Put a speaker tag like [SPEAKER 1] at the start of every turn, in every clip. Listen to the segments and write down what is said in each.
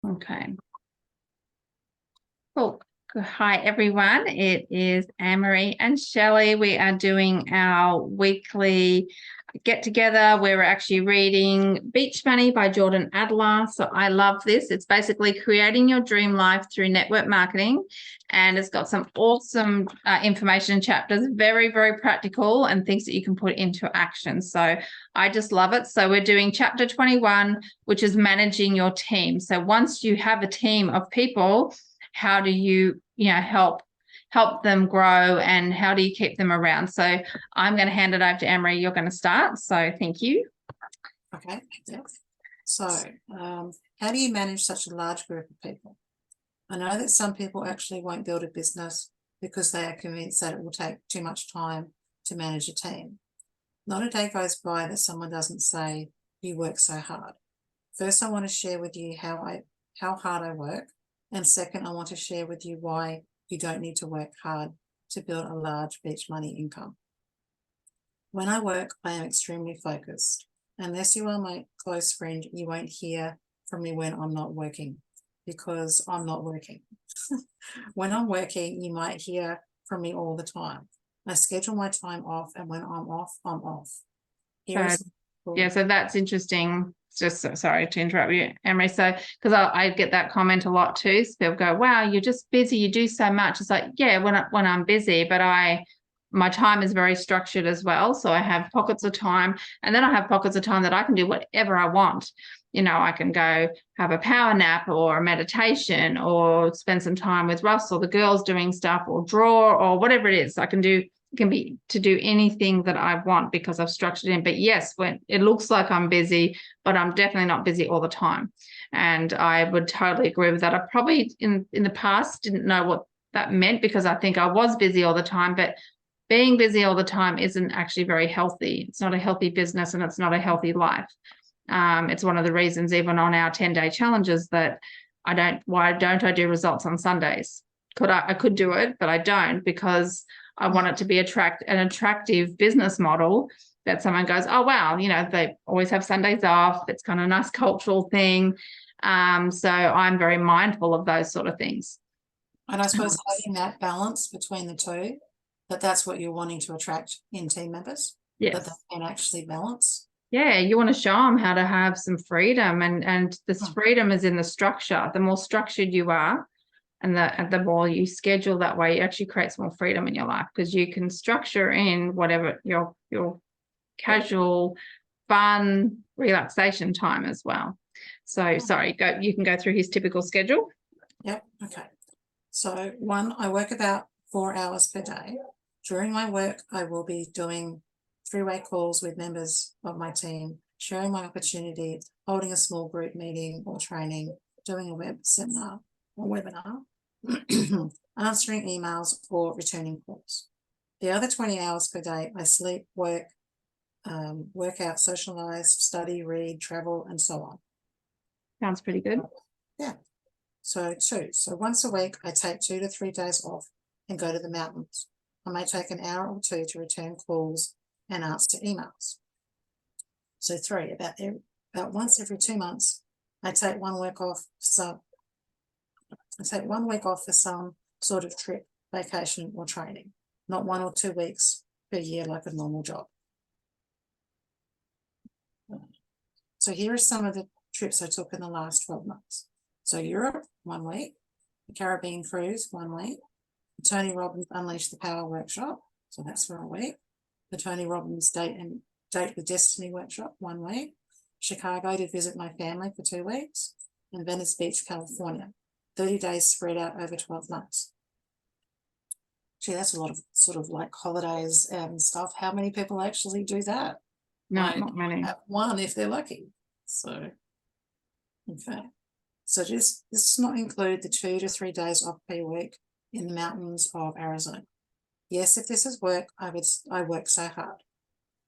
[SPEAKER 1] Okay. Cool. Hi, everyone. It is Anne-Marie and Shelley. We are doing our weekly get together where we're actually reading Beach Money by Jordan Adler. So I love this. It's basically creating your dream life through network marketing. And it's got some awesome information chapters, very, very practical and things that you can put into action. So I just love it. So we're doing chapter 21, which is managing your team. So once you have a team of people, how do you help them grow, and how do you keep them around? So I'm going to hand it over to Anne-Marie. You're going to start. So thank you.
[SPEAKER 2] Okay. Yep. So how do you manage such a large group of people? I know that some people actually won't build a business because they are convinced that it will take too much time to manage a team. Not a day goes by that someone doesn't say, you work so hard. First, I want to share with you how hard I work. And second, I want to share with you why you don't need to work hard to build a large beach money income. When I work, I am extremely focused. Unless you are my close friend, you won't hear from me when I'm not working, because I'm not working. When I'm working, you might hear from me all the time. I schedule my time off, and when I'm off, I'm off.
[SPEAKER 1] So that's interesting. Just sorry to interrupt you, Emery. So because I get that comment a lot too. So people go, wow, you're just busy, you do so much. It's like, yeah, when I'm busy, but my time is very structured as well. So I have pockets of time, and then I have pockets of time that I can do whatever I want. I can go have a power nap or a meditation, or spend some time with Russ or the girls doing stuff, or draw, or whatever it is. I can do anything that I want because I've structured in. But yes, when it looks like I'm busy, but I'm definitely not busy all the time. And I would totally agree with that. I probably in the past didn't know what that meant, because I think I was busy all the time, but being busy all the time isn't actually very healthy. It's not a healthy business, and it's not a healthy life. It's one of the reasons, even on our 10-day challenges, that why don't I do results on Sundays? I could do it, but I don't, because I want it to be an attractive business model that someone goes, oh, wow, they always have Sundays off. It's kind of a nice cultural thing. So I'm very mindful of those sort of things.
[SPEAKER 2] And I suppose having that balance between the two, that's what you're wanting to attract in team members.
[SPEAKER 1] Yes.
[SPEAKER 2] That they can actually balance.
[SPEAKER 1] Yeah, you want to show them how to have some freedom, and this freedom is in the structure. The more structured you are, and the more you schedule that way, it actually creates more freedom in your life, because you can structure in whatever your casual, fun, relaxation time as well. So sorry, you can go through his typical schedule.
[SPEAKER 2] Yep. Okay. So I work about 4 hours per day. During my work, I will be doing 3-way calls with members of my team, sharing my opportunity, holding a small group meeting or training, doing a web seminar or webinar, answering emails, or returning calls. The other 20 hours per day, I sleep, work out, socialize, study, read, travel, and so on.
[SPEAKER 1] Sounds pretty good.
[SPEAKER 2] Yeah. So once a week, I take 2 to 3 days off and go to the mountains. I may take an hour or two to return calls and answer emails. So 3, about once every 2 months, I take 1 week off. I take 1 week off for some sort of trip, vacation, or training, not 1 or 2 weeks per year like a normal job. So here are some of the trips I took in the last 12 months. So Europe, 1 week. The Caribbean cruise, 1 week. The Tony Robbins Unleash the Power workshop, so that's for a week. The Tony Robbins Date with Destiny workshop, 1 week. Chicago to visit my family for 2 weeks. And Venice Beach, California, 30 days spread out over 12 months. Gee, that's a lot of sort of like holidays and stuff. How many people actually do that?
[SPEAKER 1] No, not many.
[SPEAKER 2] One if they're lucky. So, okay. So this does not include the 2 to 3 days off per week in the mountains of Arizona. Yes, if this is work, I work so hard.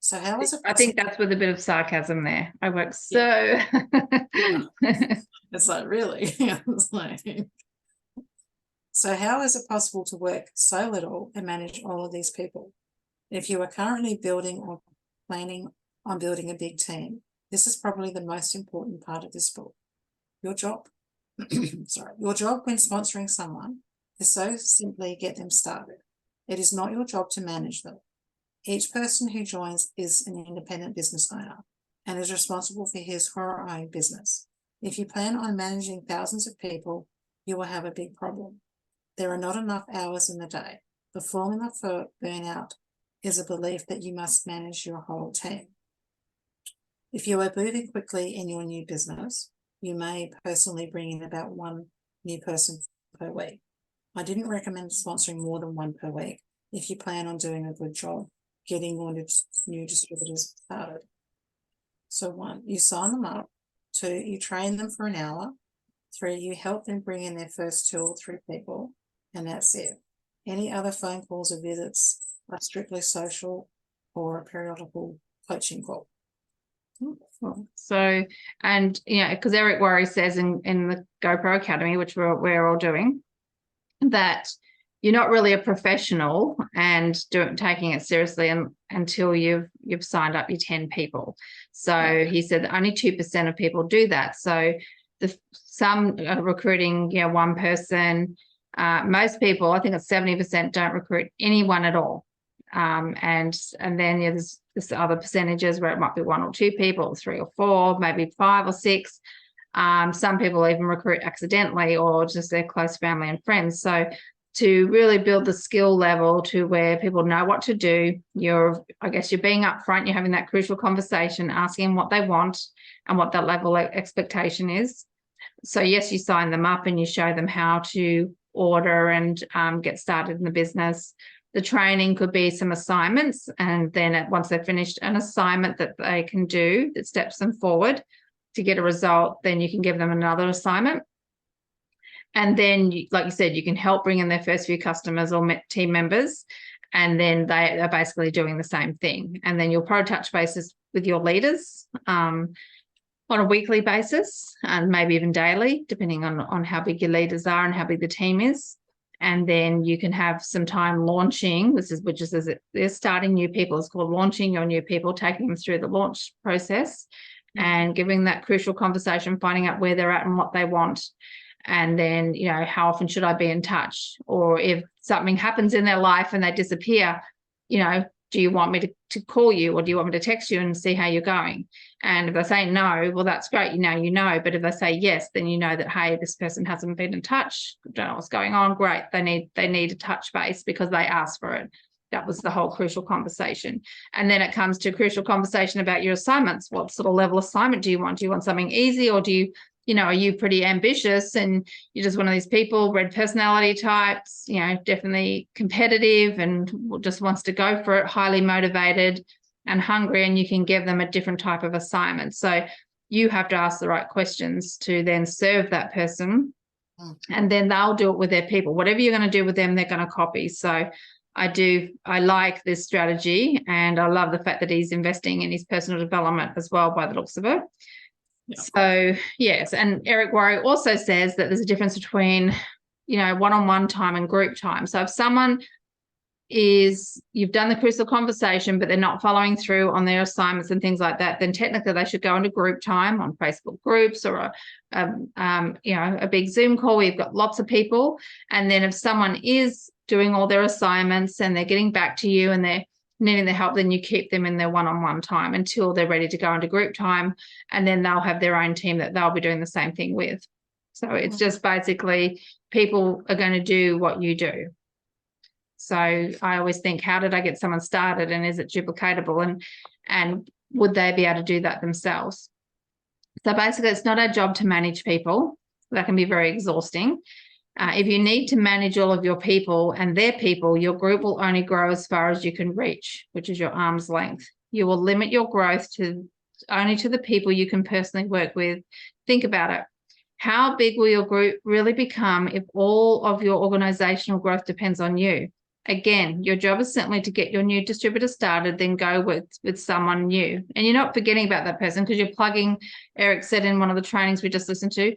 [SPEAKER 2] So how is it possible?
[SPEAKER 1] I think that's with a bit of sarcasm there. I work so.
[SPEAKER 2] It's like, really? It's like, so how is it possible to work so little and manage all of these people? If you are currently building or planning on building a big team, this is probably the most important part of this book. Your job. sorry, your job when sponsoring someone is so simply get them started. It is not your job to manage them. Each person who joins is an independent business owner and is responsible for his or her own business. If you plan on managing thousands of people, you will have a big problem. There are not enough hours in the day. The formula for burnout is a belief that you must manage your whole team. If you are moving quickly in your new business, you may personally bring in about one new person per week. I didn't recommend sponsoring more than one per week if you plan on doing a good job getting your new distributors started. So 1, you sign them up. 2, you train them for an hour. 3, you help them bring in their first 2 or 3 people, and that's it. Any other phone calls or visits are strictly social or a periodical coaching call.
[SPEAKER 1] So, and because Eric Worre says in the GoPro Academy, which we're all doing, that you're not really a professional and taking it seriously until you've signed up your 10 people. So he said that only 2% of people do that. So some are recruiting one person. Most people, I think it's 70%, don't recruit anyone at all. And then there's other percentages where it might be 1 or 2 people, 3 or 4, maybe 5 or 6. Some people even recruit accidentally or just their close family and friends. So to really build the skill level to where people know what to do, you're being upfront, you're having that crucial conversation, asking what they want and what that level of expectation is. So yes, you sign them up and you show them how to order and get started in the business. The training could be some assignments, and then once they've finished an assignment that they can do that steps them forward to get a result, then you can give them another assignment. And then, like you said, you can help bring in their first few customers or team members, and then they are basically doing the same thing. And then you'll probably touch bases with your leaders on a weekly basis and maybe even daily, depending on how big your leaders are and how big the team is. And then you can have some time launching, which is as they're starting new people. It's called launching your new people, taking them through the launch process and giving that crucial conversation, finding out where they're at and what they want. And then, how often should I be in touch? Or if something happens in their life and they disappear, do you want me to call you, or do you want me to text you and see how you're going? And if they say no, well, that's great. You know. But if they say yes, then you know that, hey, this person hasn't been in touch. Don't know what's going on. Great. They need a touch base because they asked for it. That was the whole crucial conversation. And then it comes to crucial conversation about your assignments. What sort of level assignment do you want? Do you want something easy, or do you, are you pretty ambitious and you're just one of these people, red personality types, definitely competitive and just wants to go for it, highly motivated and hungry, and you can give them a different type of assignment. So you have to ask the right questions to then serve that person, and then they'll do it with their people. Whatever you're going to do with them, they're going to copy. So I like this strategy, and I love the fact that he's investing in his personal development as well by the looks of it. Yeah. So yes, and Eric Worre also says that there's a difference between, one-on-one time and group time. So if someone you've done the crucial conversation, but they're not following through on their assignments and things like that, then technically they should go into group time on Facebook groups or a big Zoom call where you've got lots of people. And then if someone is doing all their assignments and they're getting back to you and they're needing the help, then you keep them in their one-on-one time until they're ready to go into group time, and then they'll have their own team that they'll be doing the same thing with. So it's just basically people are going to do what you do. So I always think, how did I get someone started, and is it duplicatable, and would they be able to do that themselves? So basically it's not our job to manage people. That can be very exhausting. If you need to manage all of your people and their people, your group will only grow as far as you can reach, which is your arm's length. You will limit your growth only to the people you can personally work with. Think about it. How big will your group really become if all of your organizational growth depends on you? Again, your job is simply to get your new distributor started, then go with someone new. And you're not forgetting about that person because you're plugging, Eric said in one of the trainings we just listened to,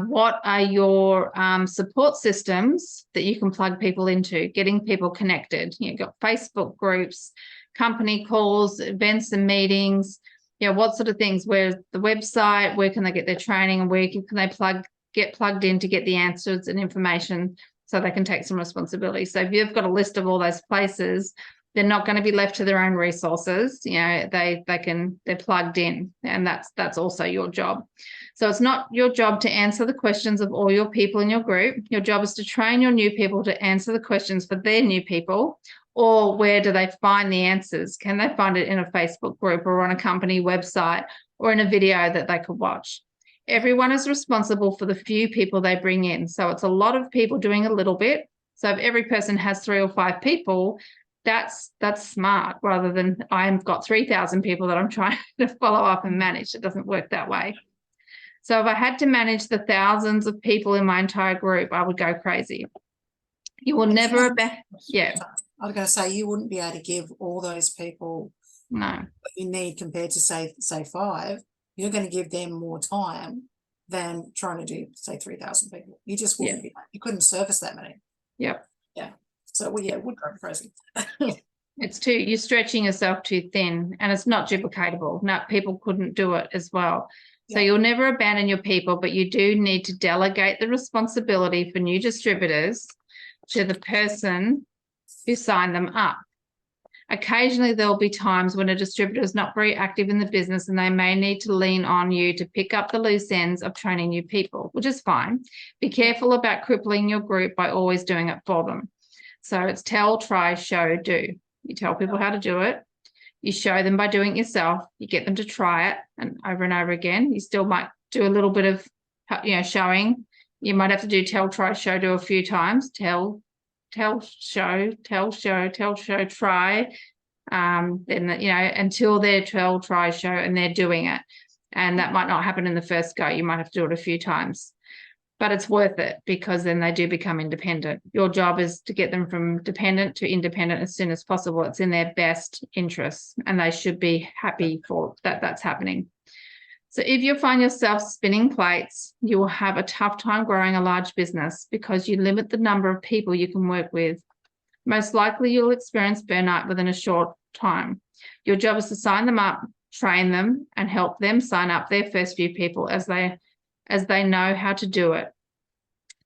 [SPEAKER 1] what are your support systems that you can plug people into, getting people connected? You've got Facebook groups, company calls, events and meetings, what sort of things, where's the website, where can they get their training, and where can they plug get plugged in to get the answers and information so they can take some responsibility. So if you've got a list of all those places, they're not going to be left to their own resources. You know, they're plugged in, and that's also your job. So it's not your job to answer the questions of all your people in your group. Your job is to train your new people to answer the questions for their new people. Or where do they find the answers? Can they find it in a Facebook group or on a company website or in a video that they could watch? Everyone is responsible for the few people they bring in. So it's a lot of people doing a little bit. So if every person has 3 or 5 people, that's smart, rather than I've got 3,000 people that I'm trying to follow up and manage. It doesn't work that way. So if I had to manage the thousands of people in my entire group, I would go crazy. You will never, yeah.
[SPEAKER 2] I was going to say, you wouldn't be able to give all those people what you need compared to say 5. You're going to give them more time than trying to do, say, 3,000 people. You just wouldn't be. You couldn't service that many.
[SPEAKER 1] Yep.
[SPEAKER 2] Yeah. So it would go crazy.
[SPEAKER 1] You're stretching yourself too thin, and it's not duplicatable. No, people couldn't do it as well. So you'll never abandon your people, but you do need to delegate the responsibility for new distributors to the person who signed them up. Occasionally, there'll be times when a distributor is not very active in the business and they may need to lean on you to pick up the loose ends of training new people, which is fine. Be careful about crippling your group by always doing it for them. So it's tell, try, show, do. You tell people how to do it. You show them by doing it yourself. You get them to try it and over again. You still might do a little bit of, showing. You might have to do tell, try, show, do a few times. Tell, show, try. Then, until they're tell, try, show, and they're doing it. And that might not happen in the first go. You might have to do it a few times. But it's worth it, because then they do become independent. Your job is to get them from dependent to independent as soon as possible. It's in their best interests, and they should be happy for that's happening. So if you find yourself spinning plates, you will have a tough time growing a large business because you limit the number of people you can work with. Most likely you'll experience burnout within a short time. Your job is to sign them up, train them, and help them sign up their first few people as they know how to do it.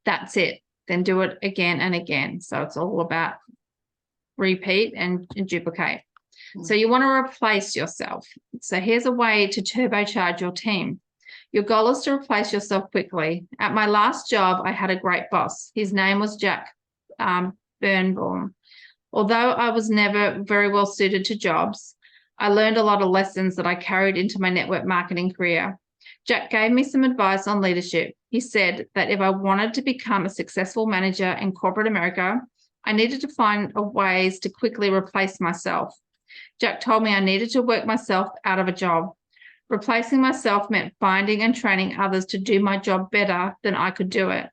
[SPEAKER 1] That's it. Then do it again and again. So it's all about repeat and duplicate. So you want to replace yourself. So here's a way to turbocharge your team. Your goal is to replace yourself quickly. At my last job, I had a great boss. His name was Jack Birnbaum. Although I was never very well suited to jobs, I learned a lot of lessons that I carried into my network marketing career. Jack gave me some advice on leadership. He said that if I wanted to become a successful manager in corporate America, I needed to find ways to quickly replace myself. Jack told me I needed to work myself out of a job. Replacing myself meant finding and training others to do my job better than I could do it.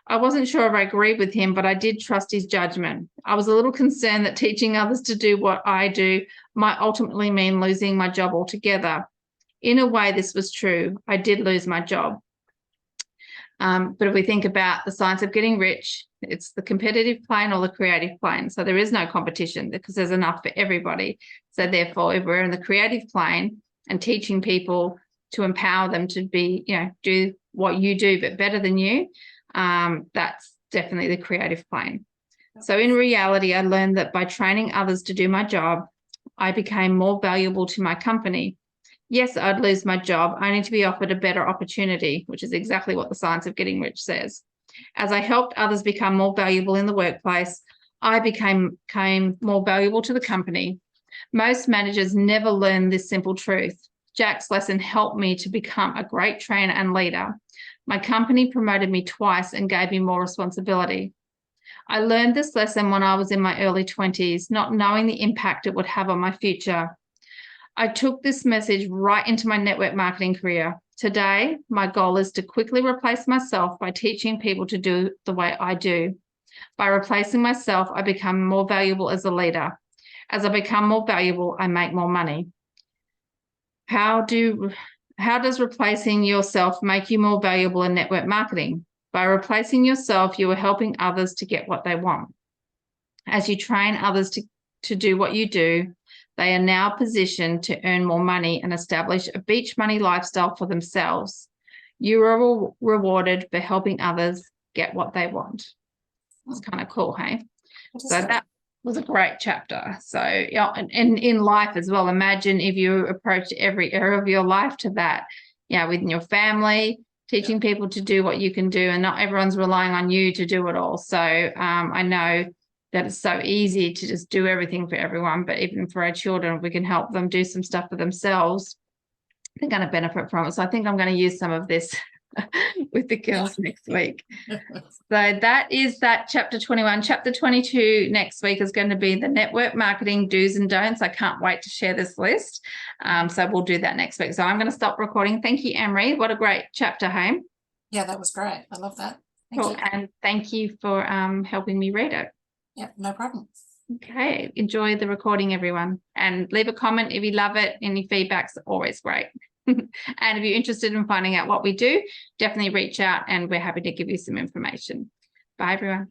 [SPEAKER 1] I wasn't sure if I agreed with him, but I did trust his judgment. I was a little concerned that teaching others to do what I do might ultimately mean losing my job altogether. In a way, this was true. I did lose my job. But if we think about the science of getting rich, it's the competitive plane or the creative plane. So there is no competition because there's enough for everybody. So therefore, if we're in the creative plane and teaching people to empower them to be, do what you do, but better than you, that's definitely the creative plane. So in reality, I learned that by training others to do my job, I became more valuable to my company. Yes, I'd lose my job, only to be offered a better opportunity, which is exactly what the science of getting rich says. As I helped others become more valuable in the workplace, I became more valuable to the company. Most managers never learn this simple truth. Jack's lesson helped me to become a great trainer and leader. My company promoted me twice and gave me more responsibility. I learned this lesson when I was in my early 20s, not knowing the impact it would have on my future. I took this message right into my network marketing career. Today, my goal is to quickly replace myself by teaching people to do the way I do. By replacing myself, I become more valuable as a leader. As I become more valuable, I make more money. How does replacing yourself make you more valuable in network marketing? By replacing yourself, you are helping others to get what they want. As you train others to do what you do, they are now positioned to earn more money and establish a beach money lifestyle for themselves. You are rewarded for helping others get what they want. It's kind of cool, hey? So that was a great chapter. So yeah, and in life as well, imagine if you approach every area of your life to that, within your family, teaching people to do what you can do, and not everyone's relying on you to do it all. So I know that it's so easy to just do everything for everyone, but even for our children, if we can help them do some stuff for themselves, they're going to benefit from it. So I think I'm going to use some of this with the girls next week. So that is that chapter 21. Chapter 22 next week is going to be the network marketing do's and don'ts. I can't wait to share this list. So we'll do that next week. So I'm going to stop recording. Thank you, Anne-Marie. What a great chapter, hey?
[SPEAKER 2] Yeah, that was great. I love that. Thank you.
[SPEAKER 1] And thank you for helping me read it.
[SPEAKER 2] Yeah, no problem.
[SPEAKER 1] Okay, enjoy the recording, everyone. And leave a comment if you love it. Any feedback's always great. And if you're interested in finding out what we do, definitely reach out and we're happy to give you some information. Bye, everyone.